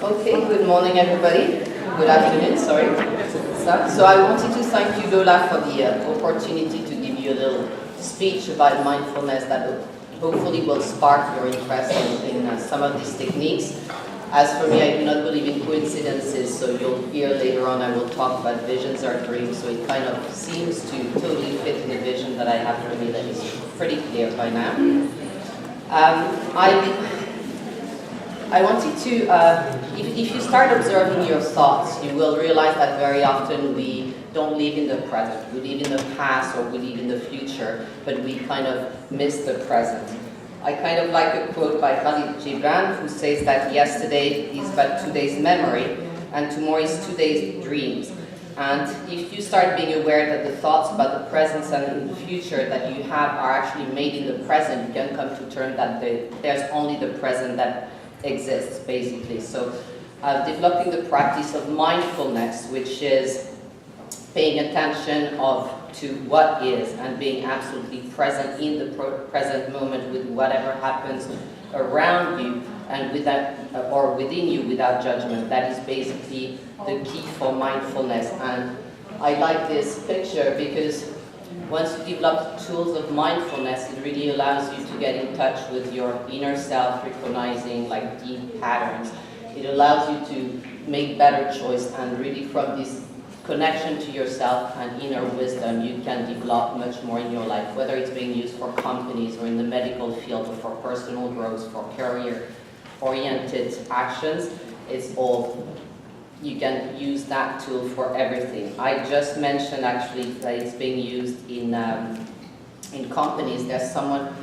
Okay, good morning everybody. Good afternoon, sorry. So I wanted to thank you, Lola, for the opportunity to give you a little speech about mindfulness that hopefully will spark your interest in some of these techniques. As for me, I do not believe in coincidences, so you'll hear later on I will talk about visions or dreams, so it kind of seems to totally fit in the vision that I have for me that is pretty clear by now. I wanted to, if you start observing your thoughts, you will realize that very often we don't live in the present. We live in the past or we live in the future, but we kind of miss the present. I kind of like a quote by Khalil Gibran who says that yesterday is but today's memory and tomorrow is today's dreams. And if you start being aware that the thoughts about the present and the future that you have are actually made in the present, you can come to terms that there's only the present that exists, basically. So developing the practice of mindfulness, which is paying attention to what is and being absolutely present in the present moment with whatever happens around you and or within you without judgment. That is basically the key for mindfulness. And I like this picture because once you develop tools of mindfulness, it really allows you to get in touch with your inner self, recognizing like deep patterns. It allows you to make better choice, and really from this connection to yourself and inner wisdom, you can develop much more in your life, whether it's being used for companies or in the medical field or for personal growth, for career-oriented actions. It's all, you can use that tool for everything. I just mentioned actually that it's being used in companies. There's someone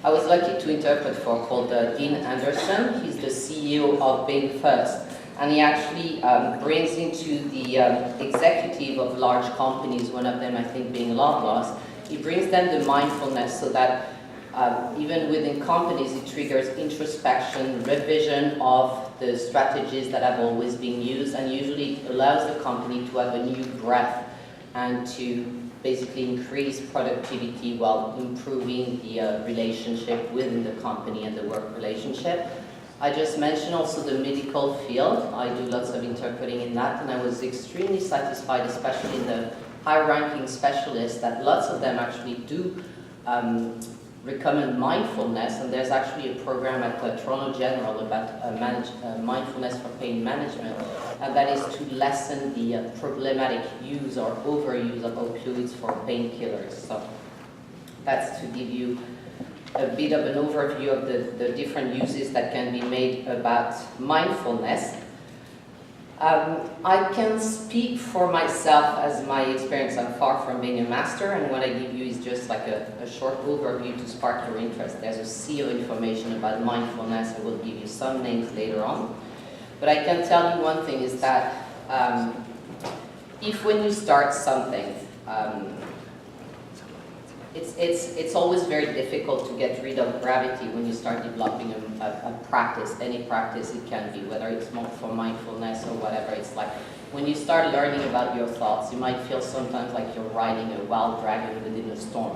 I was lucky to interpret for called Dean Anderson. He's the CEO of Being First. And he actually brings into the executive of large companies, one of them I think being Loblaws, he brings them the mindfulness so that even within companies it triggers introspection, revision of the strategies that have always been used, and usually allows the company to have a new breath and to basically increase productivity while improving the relationship within the company and the work relationship. I just mentioned also the medical field. I do lots of interpreting in that, and I was extremely satisfied, especially in the high-ranking specialists, that lots of them actually do recommend mindfulness, and there's actually a program at Toronto General about mindfulness for pain management, and that is to lessen the problematic use or overuse of opioids for painkillers. So that's to give you a bit of an overview of the different uses that can be made about mindfulness. I can speak for myself as my experience. I'm far from being a master, and what I give you is just like a short overview to spark your interest. There's a sea of information about mindfulness. I will give you some names later on. But I can tell you one thing is that if when you start something, it's always very difficult to get rid of gravity when you start developing a practice, any practice it can be, whether it's more for mindfulness or whatever. It's like when you start learning about your thoughts, you might feel sometimes like you're riding a wild dragon within a storm,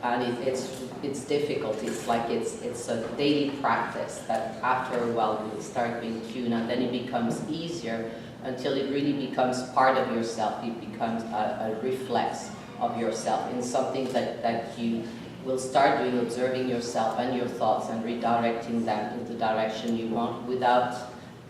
and it's difficult. It's like it's a daily practice that after a while you start being tuned, and then it becomes easier until it really becomes part of yourself. It becomes a reflex of yourself, in something that you will start doing, observing yourself and your thoughts and redirecting them in the direction you want without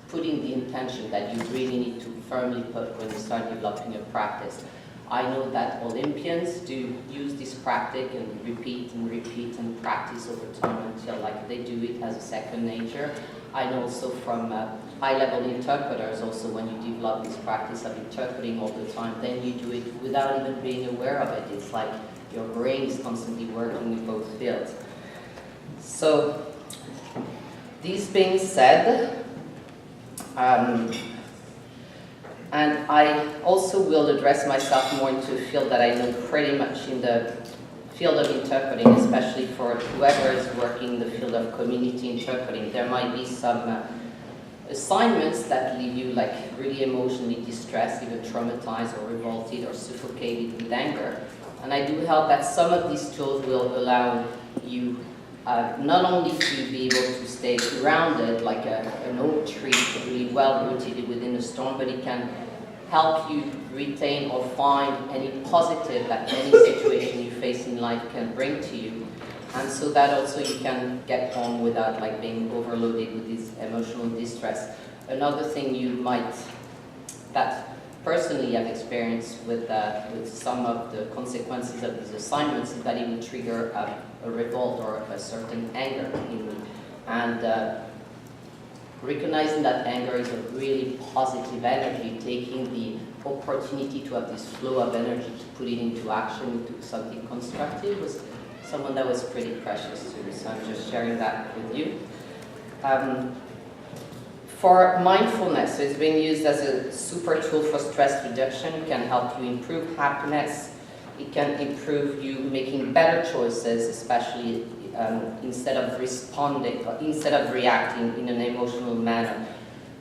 putting the intention that you really need to firmly put when you start developing a practice. I know that Olympians do use this practice and repeat and practice over time until like they do it as a second nature. I know also from high-level interpreters also, when you develop this practice of interpreting all the time, then you do it without even being aware of it. It's like your brain is constantly working in both fields. So, these being said, and I also will address myself more into a field that I know pretty much in the field of interpreting, especially for whoever is working in the field of community interpreting. There might be some assignments that leave you like really emotionally distressed, even traumatized or revolted or suffocated with anger. And I do hope that some of these tools will allow you not only to be able to stay grounded like an oak tree really well rooted within the storm, but it can help you retain or find any positive that any situation you face in life can bring to you. And so that also you can get home without like being overloaded with this emotional distress. Another thing you might, that personally I've experienced with some of the consequences of these assignments is that it will trigger a revolt or a certain anger in me. And recognizing that anger is a really positive energy, taking the opportunity to have this flow of energy to put it into action, into something constructive, was someone that was pretty precious to me. So I'm just sharing that with you. For mindfulness, so it's been used as a super tool for stress reduction. It can help you improve happiness. It can improve you making better choices, especially instead of responding, or instead of reacting in an emotional manner.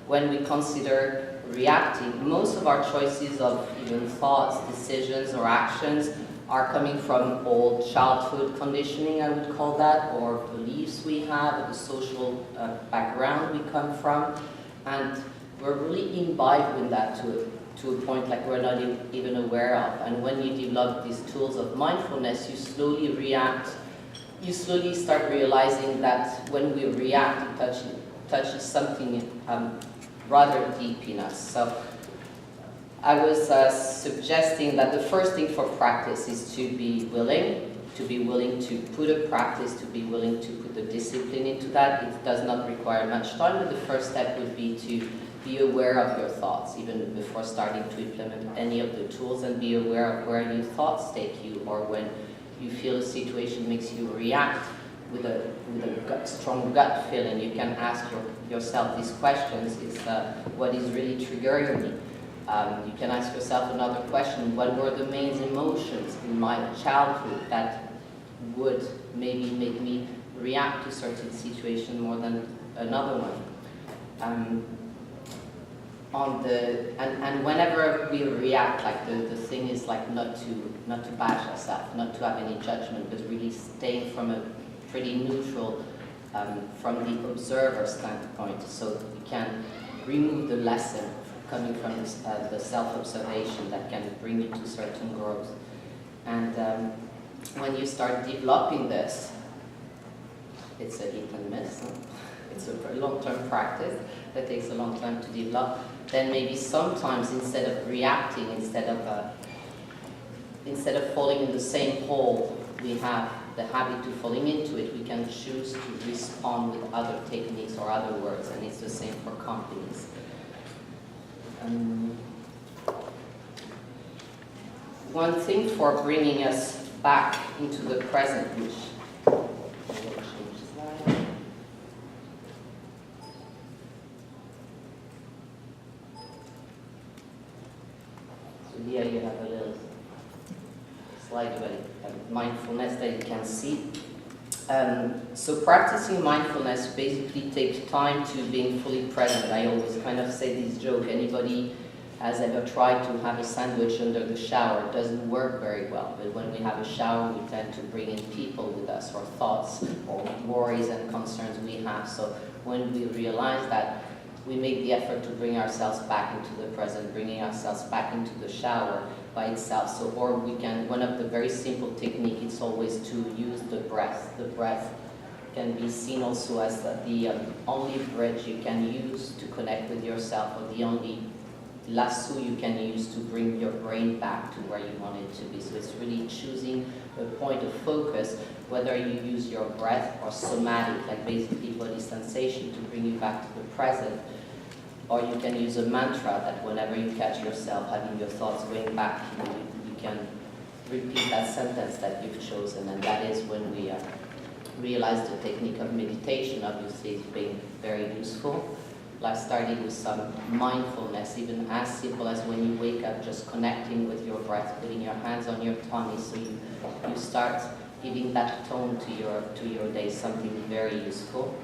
When we consider reacting, most of our choices of even thoughts, decisions, or actions are coming from old childhood conditioning, I would call that, or beliefs we have, the social background we come from, and we're really imbibed in that to a point like we're not even aware of. And when you develop these tools of mindfulness, you slowly react. You slowly start realizing that when we react, it touches something rather deep in us. So I was suggesting that the first thing for practice is to be willing to put a practice, to be willing to put the discipline into that. It does not require much time, but the first step would be to be aware of your thoughts, even before starting to implement any of the tools, and be aware of where your thoughts take you, or when you feel a situation makes you react with a strong gut feeling. You can ask yourself these questions. It's what is really triggering me? You can ask yourself another question: what were the main emotions in my childhood that would maybe make me react to a certain situation more than another one? And whenever we react, like the thing is like not to bash ourselves, not to have any judgment, but really staying from a pretty neutral, from the observer standpoint, so you can remove the lesson coming from the self-observation that can bring you to certain growth. And when you start developing this, it's a hit and miss. Huh? It's a very long-term practice that takes a long time to develop. Then maybe sometimes instead of reacting, instead of falling in the same hole we have the habit of falling into it, we can choose to respond with other techniques or other words, and it's the same for companies. One thing for bringing us back into the present, which here you have a little slide about mindfulness that you can see. So practicing mindfulness basically takes time to being fully present. I always kind of say this joke: anybody has ever tried to have a sandwich under the shower? It doesn't work very well. But when we have a shower, we tend to bring in people with us, or thoughts, or worries and concerns we have. So when we realize that, we make the effort to bring ourselves back into the present, bringing ourselves back into the shower by itself. So, or we can, one of the very simple techniques is always to use the breath. The breath can be seen also as the only bridge you can use to connect with yourself, or the only lasso you can use to bring your brain back to where you want it to be. So it's really choosing a point of focus, whether you use your breath or somatic, like basically body sensation, to bring you back to the present. Or you can use a mantra that whenever you catch yourself having your thoughts going back, you can repeat that sentence that you've chosen. And that is when we realize the technique of meditation, obviously, is being very useful. Like starting with some mindfulness, even as simple as when you wake up, just connecting with your breath, putting your hands on your tummy, so you start giving that tone to your day, something very useful.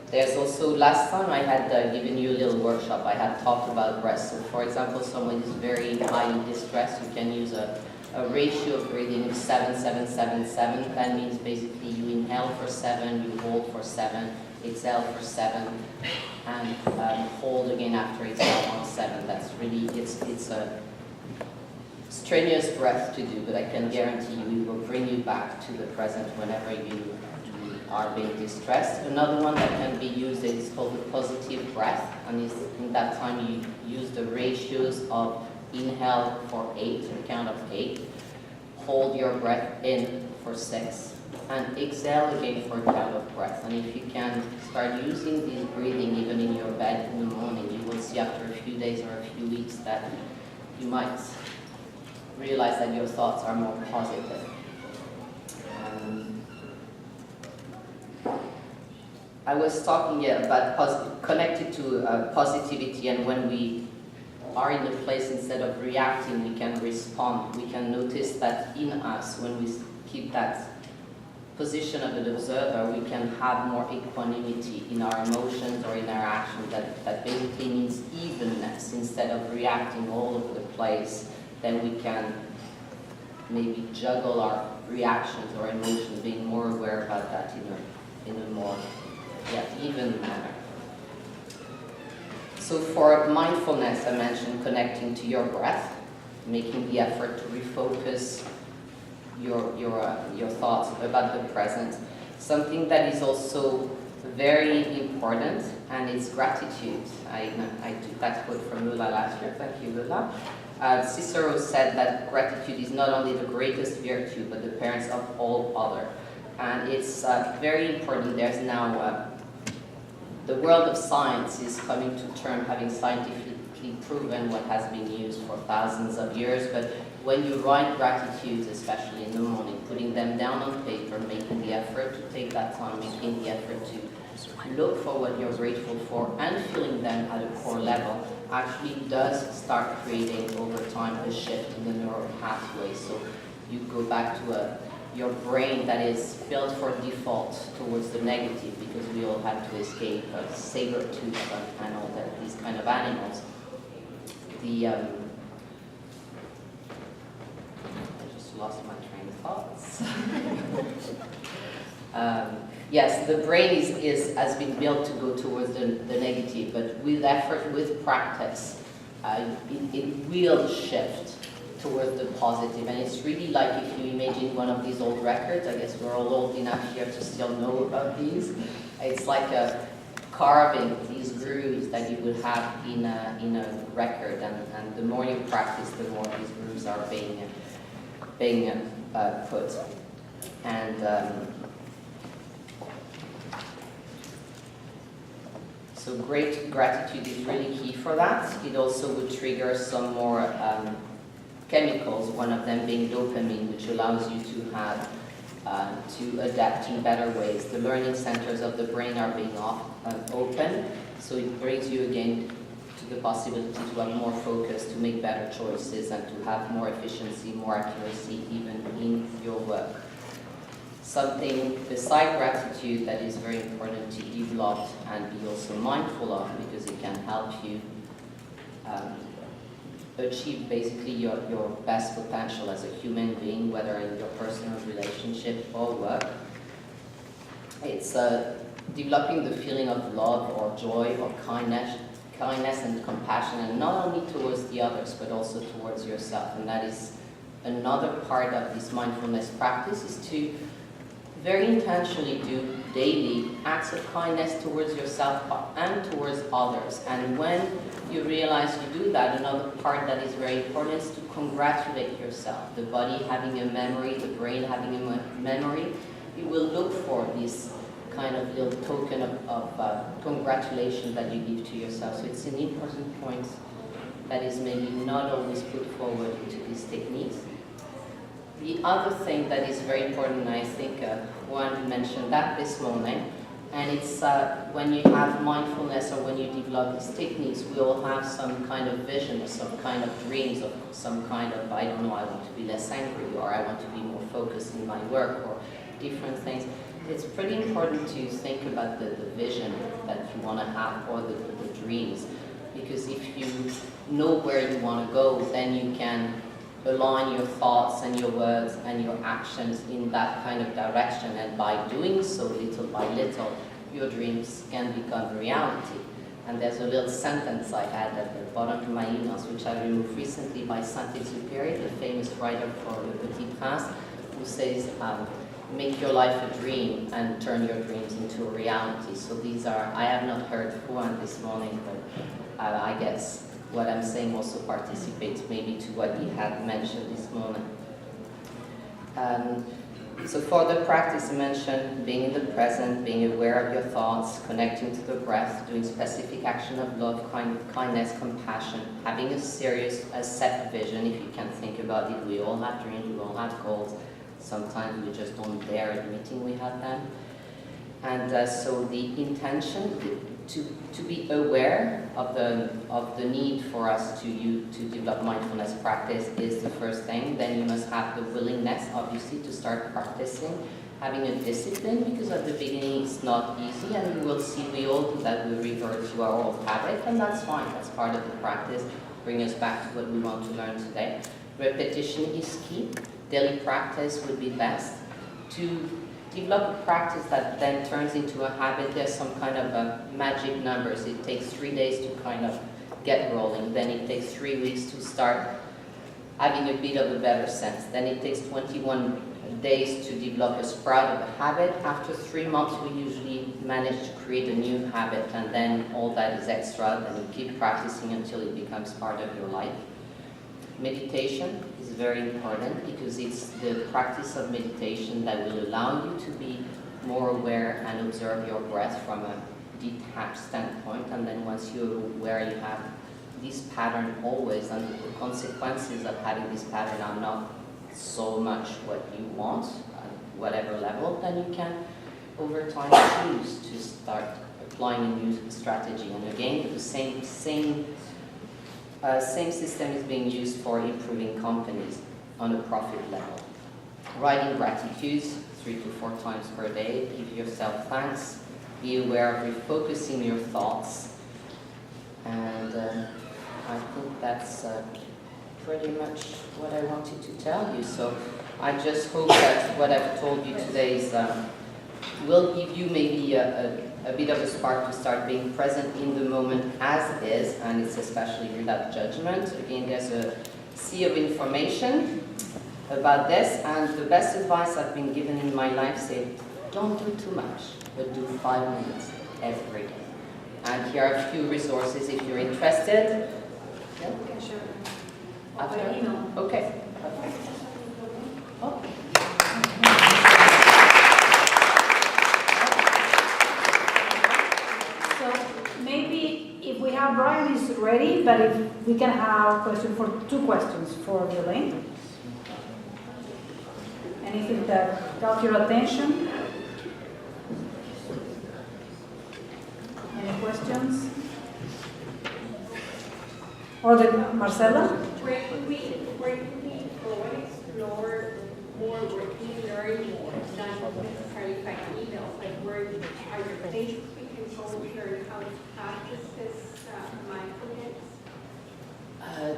There's also, last time I had given you a little workshop, I had talked about breath. So for example, someone is very highly distressed, you can use a ratio of breathing of 7, 7, 7, 7. That means basically you inhale for 7, you hold for 7, exhale for 7, and hold again after exhale on 7. That's really, it's a strenuous breath to do, but I can guarantee you it will bring you back to the present whenever you are being distressed. Another one that can be used is called the positive breath, and in that time you use the ratios of inhale for 8, a count of 8, hold your breath in for 6, and exhale again for a count of breath. And if you can start using this breathing even in your bed in the morning, you will see after a few days or a few weeks that you might realize that your thoughts are more positive. I was talking about connected to positivity, and when we are in a place, instead of reacting, we can respond. We can notice that in us, when we keep that position of an observer, we can have more equanimity in our emotions or in our actions. That basically means evenness. Instead of reacting all over the place, then we can maybe juggle our reactions or emotions, being more aware about that in a more even manner. So for mindfulness, I mentioned connecting to your breath, making the effort to refocus your thoughts about the present. Something that is also very important, and it's gratitude. I took that quote from Lula last year. Thank you, Lula. Cicero said that gratitude is not only the greatest virtue, but the parents of all other. And it's very important. There's now the world of science is coming to term, having scientifically proven what has been used for thousands of years. But when you write gratitudes, especially in the morning, putting them down on paper, making the effort to take that time, making the effort to look for what you're grateful for, and feeling them at a core level, actually does start creating over time a shift in the neural pathway. So you go back to your brain that is built for default towards the negative, because we all had to escape saber-tooth and all that, these kind of animals. I just lost my train of thoughts. Yes, the brain has been built to go towards the negative, but with effort, with practice, it will shift towards the positive. And it's really like if you imagine one of these old records. I guess we're all old enough here to still know about these. It's like a carving these grooves that you would have in a record, and the more you practice, the more these grooves are being put. And so great gratitude is really key for that. It also would trigger some more chemicals, one of them being dopamine, which allows you to have to adapt in better ways. The learning centers of the brain are being open, so it brings you again to the possibility to have more focus, to make better choices, and to have more efficiency, more accuracy even in your work. Something beside gratitude that is very important to develop and be also mindful of, because it can help you achieve basically your best potential as a human being, whether in your personal relationship or work. It's developing the feeling of love or joy or kindness and compassion, and not only towards the others, but also towards yourself. And that is another part of this mindfulness practice, is to very intentionally do daily acts of kindness towards yourself and towards others. And when you realize you do that, another part that is very important is to congratulate yourself. The body having a memory, the brain having a memory, you will look for this kind of little token of congratulation that you give to yourself. So it's an important point that is maybe not always put forward into these techniques. The other thing that is very important, I think Juan mentioned that this morning, and it's when you have mindfulness or when you develop these techniques, we all have some kind of vision, some kind of dreams, of some kind of, I don't know, I want to be less angry, or I want to be more focused in my work, or different things. It's pretty important to think about the vision that you want to have, or the dreams, because if you know where you want to go, then you can align your thoughts and your words and your actions in that kind of direction, and by doing so little by little, your dreams can become reality. And there's a little sentence I had at the bottom of my emails, which I removed recently by Saint-Exupéry, the famous writer for Le Petit Prince, who says, make your life a dream and turn your dreams into a reality. So these are, I have not heard Juan this morning, but I guess what I'm saying also participates maybe to what he had mentioned this morning. So for the practice, I mentioned being in the present, being aware of your thoughts, connecting to the breath, doing specific action of love, kindness, compassion, having a serious, a set vision. If you can think about it, we all have dreams, we all have goals. Sometimes we just don't dare admitting we have them. And so the intention to be aware of the need for us to develop mindfulness practice is the first thing. Then you must have the willingness, obviously, to start practicing, having a discipline, because at the beginning it's not easy, and you will see we all do that, we revert to our old habit, and that's fine, that's part of the practice. Bring us back to what we want to learn today. Repetition is key. Daily practice would be best. To develop a practice that then turns into a habit, there's some kind of magic numbers. It takes 3 days to kind of get rolling. Then it takes 3 weeks to start having a bit of a better sense. Then it takes 21 days to develop a sprout of a habit. After 3 months, we usually manage to create a new habit, and then all that is extra. Then you keep practicing until it becomes part of your life. Meditation is very important, because it's the practice of meditation that will allow you to be more aware and observe your breath from a detached standpoint. And then once you're aware, you have this pattern always, and the consequences of having this pattern are not so much what you want at whatever level, then you can over time choose to start applying a new strategy. And again, the same system is being used for improving companies on a profit level. Writing gratitudes 3 to 4 times per day. Give yourself thanks. Be aware of refocusing your thoughts. And I think that's pretty much what I wanted to tell you. So I just hope that what I've told you today is, will give you maybe a bit of a spark to start being present in the moment as it is, and it's especially without judgment. Again, there's a sea of information about this, and the best advice I've been given in my life say, don't do too much, but do 5 minutes every day. And here are a few resources if you're interested. Yeah? Okay, sure. After? Email. Okay. Oh. If we have Brian is ready, but if we can have two questions for Violaine. Anything that got your attention? Any questions? Or Marcela? Where can we go and explore more, where can we learn more, not necessarily by email, like where are your places we can go and learn how to practice this mindfulness?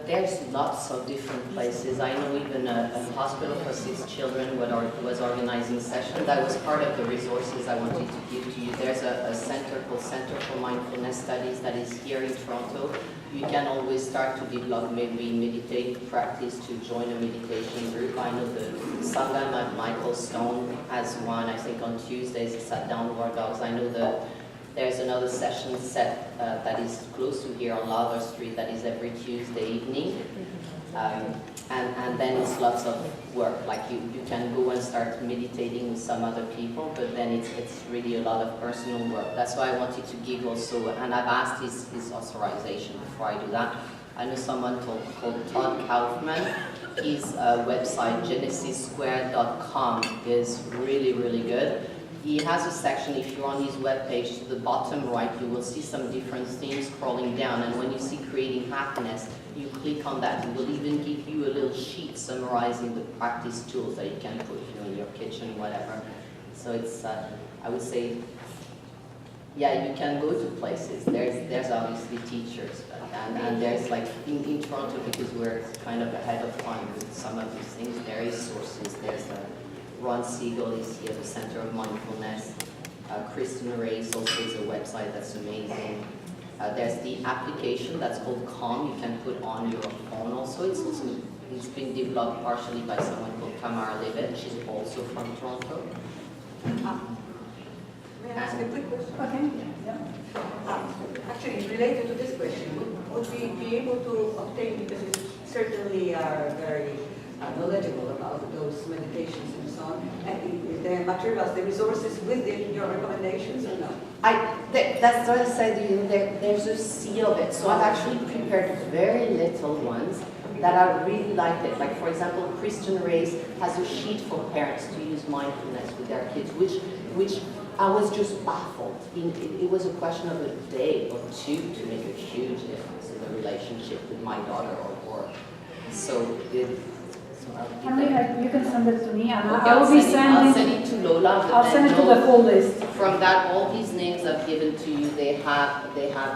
There's lots of different places. I know even a hospital for 6 children was organizing sessions. That was part of the resources I wanted to give to you. There's a center called Center for Mindfulness Studies that is here in Toronto. You can always start to develop maybe meditative practice to join a meditation group. I know the Sangam at Michael Stone has one, I think on Tuesdays it's at Downward Dogs. I know there's another session set that is close to here on Lava Street that is every Tuesday evening. And then it's lots of work, like you can go and start meditating with some other people, but then it's really a lot of personal work. That's why I wanted to give also, and I've asked his authorization before I do that. I know someone called Todd Kaufman. His website, genesissquare.com, is really, really good. He has a section, if you're on his webpage, to the bottom right, you will see some different themes scrolling down. And when you see creating happiness, you click on that. It will even give you a little sheet summarizing the practice tools that you can put in your kitchen, whatever. So it's, I would say, yeah, you can go to places. There's obviously teachers, and there's like in Toronto, because we're kind of ahead of time with some of these things, there is sources. There's Ron Siegel is here, the Center of Mindfulness. Kristen Race also is a website that's amazing. There's the application that's called Calm. You can put on your phone also. It's been developed partially by someone called Tamara Levet. She's also from Toronto. May I ask a quick question? Okay. Yeah. Actually, related to this question, would we be able to obtain, because you certainly are very knowledgeable about those meditations and so on, and the materials, the resources within your recommendations or no? That's what I said, there's a sea of it. So I've actually prepared very little ones that I really liked it. Like, for example, Kristen Race has a sheet for parents to use mindfulness with their kids, which I was just baffled. It was a question of a day or two to make a huge difference in the relationship with my daughter or so You can send it to me, and Okay, I will be I'll sending. send it to Lola. but I'll then send it to Lola- the full list. From that, all these names I've given to you, they have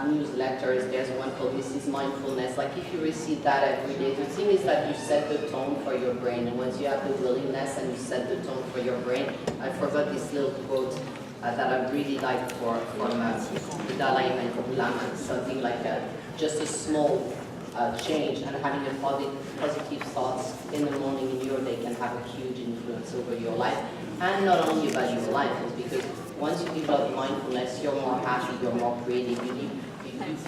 newsletters. There's one called Mrs. Mindfulness. Like, if you receive that every day, the thing is that you set the tone for your brain, and once you have the willingness and you set the tone for your brain, I forgot this little quote that I really like from the Dalai Lama, something like just a small change and having a positive thoughts in the morning in your day can have a huge influence over your life, and not only about your life, it's because once you develop mindfulness, you're more happy, you're more creative, you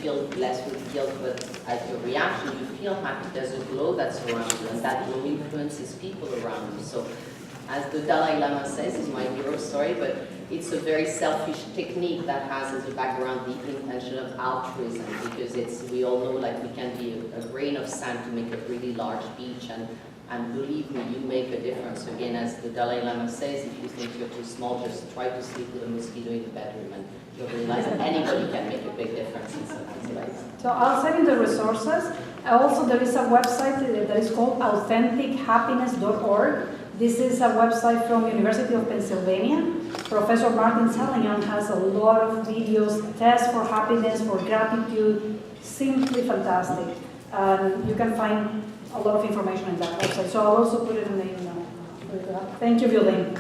feel less with guilt, but as your reaction, you feel happy. There's a glow that's around you, and that glow influences people around you. So, as the Dalai Lama says, it's my hero story, but it's a very selfish technique that has as a background the intention of altruism, because we all know, like, we can be a grain of sand to make a really large beach, and believe me, you make a difference. Again, as the Dalai Lama says, if you think you're too small, just try to sleep with a mosquito in the bedroom, and you'll realize that anybody can make a big difference in someone's life. So I'll send you the resources. Also, there is a website that is called AuthenticHappiness.org. This is a website from University of Pennsylvania. Professor Martin Seligman has a lot of videos, tests for happiness, for gratitude, simply fantastic. You can find a lot of information in that website. So I'll also put it in the email. Thank you, Violaine.